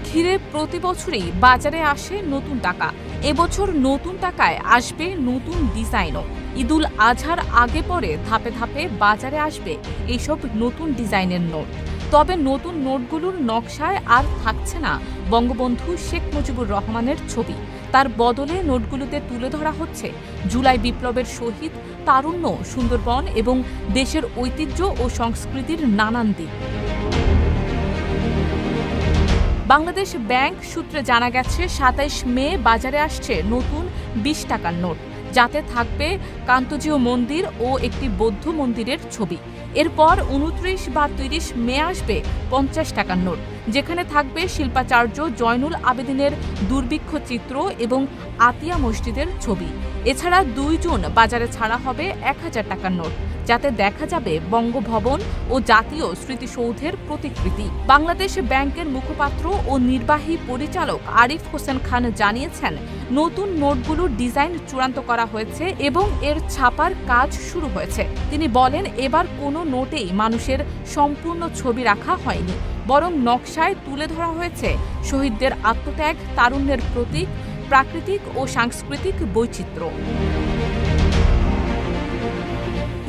ঘিরে প্রতি বছরই বাজারে আসে নতুন টাকা। এবছর নতুন টাকায় আসবে নতুন ডিজাইনও। ঈদুল আজহার আগে পরে ধাপে ধাপে বাজারে আসবে এইসব নতুন ডিজাইনের নোট। তবে নতুন নোটগুলোর নকশায় আর থাকছে না বঙ্গবন্ধু শেখ মুজিবুর রহমানের ছবি। তার বদলে নোটগুলোতে তুলে ধরা হচ্ছে জুলাই বিপ্লবের শহীদ, তারুণ্য, সুন্দরবন এবং দেশের ঐতিহ্য ও সংস্কৃতির নানান দিক। বাংলাদেশ ব্যাংক সূত্রে জানা গেছে ২৭ মে বাজারে আসছে নতুন ২০ টাকার নোট, যাতে থাকবে কান্তজিউ মন্দির ও একটি বৌদ্ধ মন্দিরের ছবি। এরপর ২৯ বা ৩০ মে আসবে ৫০ টাকার নোট, যেখানে থাকবে শিল্পাচার্য জয়নুল আবেদিনের দুর্ভিক্ষ চিত্র এবং আতিয়া মসজিদের ছবি। এছাড়া ২ জুন বাজারে ছাড়া হবে ১০০০ টাকার নোট, যাতে দেখা যাবে বঙ্গভবন ও জাতীয় স্মৃতিসৌধের প্রতিকৃতি। বাংলাদেশ ব্যাংকের মুখপাত্র ও নির্বাহী পরিচালক আরিফ হোসেন খান জানিয়েছেন, নতুন নোটগুলোর ডিজাইন চূড়ান্ত করা হয়েছে এবং এর ছাপার কাজ শুরু হয়েছে। তিনি বলেন, এবার কোনো নোটেই মানুষের সম্পূর্ণ ছবি রাখা হয়নি, বরং নকশায় তুলে ধরা হয়েছে শহীদদের আত্মত্যাগ, তারুণ্যের প্রতীক, প্রাকৃতিক ও সাংস্কৃতিক বৈচিত্র্য।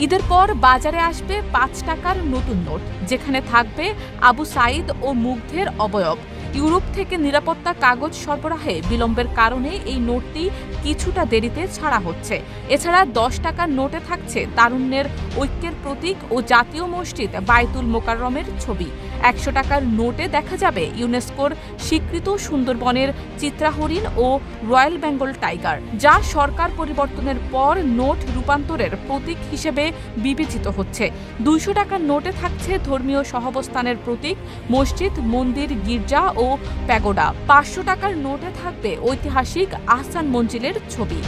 ঈদের পর বাজারে আসবে ৫ টাকার নতুন নোট, যেখানে থাকবে আবু সাঈদ ও মুগ্ধের অবয়ব। ইউরোপ থেকে নিরাপত্তা কাগজ সরবরাহে বিলম্বের কারণে এই নোটটি কিছুটা দেরিতে ছাড়া হচ্ছে। এছাড়া ১০ টাকার নোটে থাকছে তারুণ্যের ঐক্যের প্রতীক ও জাতীয় মসজিদ বায়তুল মোকাররমের ছবি। ১০০ টাকার নোটে দেখা যাবে ইউনেস্কোর স্বীকৃত সুন্দরবনের চিত্রাহরিণ ও রয়্যাল বেঙ্গল টাইগার, যা সরকার পরিবর্তনের পর নোট রূপান্তরের প্রতীক হিসেবে বিবেচিত হচ্ছে। ২০০ টাকার নোটে থাকছে ধর্মীয় সহাবস্থানের প্রতীক, মসজিদ, মন্দির, গির্জা ও প্যাগোডা। ৫০০ টাকার নোটে থাকবে ঐতিহাসিক আহসান মঞ্জিলের ছবি।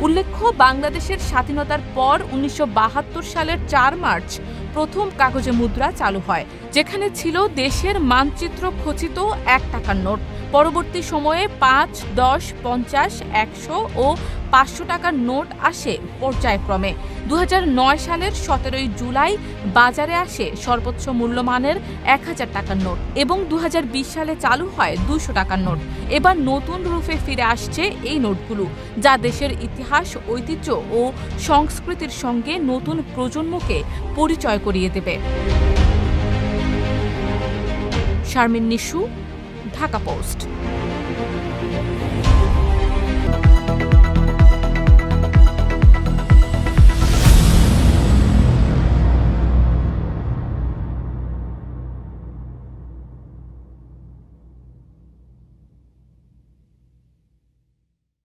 উল্লেখ্য, বাংলাদেশের স্বাধীনতার পর ১৯৭২ সালের ৪ মার্চ প্রথম কাগজে মুদ্রা চালু হয়, যেখানে ছিল দেশের মানচিত্র খচিত ১ টাকার নোট। পরবর্তী সময়ে ৫, ১০, ৫০, ১০০ ও ৫০০ টাকার নোট আসে পর্যায়ক্রমে। ২০০৯ সালের ১৭ জুলাই বাজারে আসে সর্বোচ্চ মূল্যমানের ১০০০ টাকার নোট এবং ২০২০ সালে চালু হয় ২০০ টাকার নোট। এবার নতুন রূপে ফিরে আসছে এই নোটগুলো, যা দেশের ইতিহাস, ঐতিহ্য ও সংস্কৃতির সঙ্গে নতুন প্রজন্মকে পরিচয় করিয়ে দেবে। শারমিন নিশু, ঢাকা পোস্ট।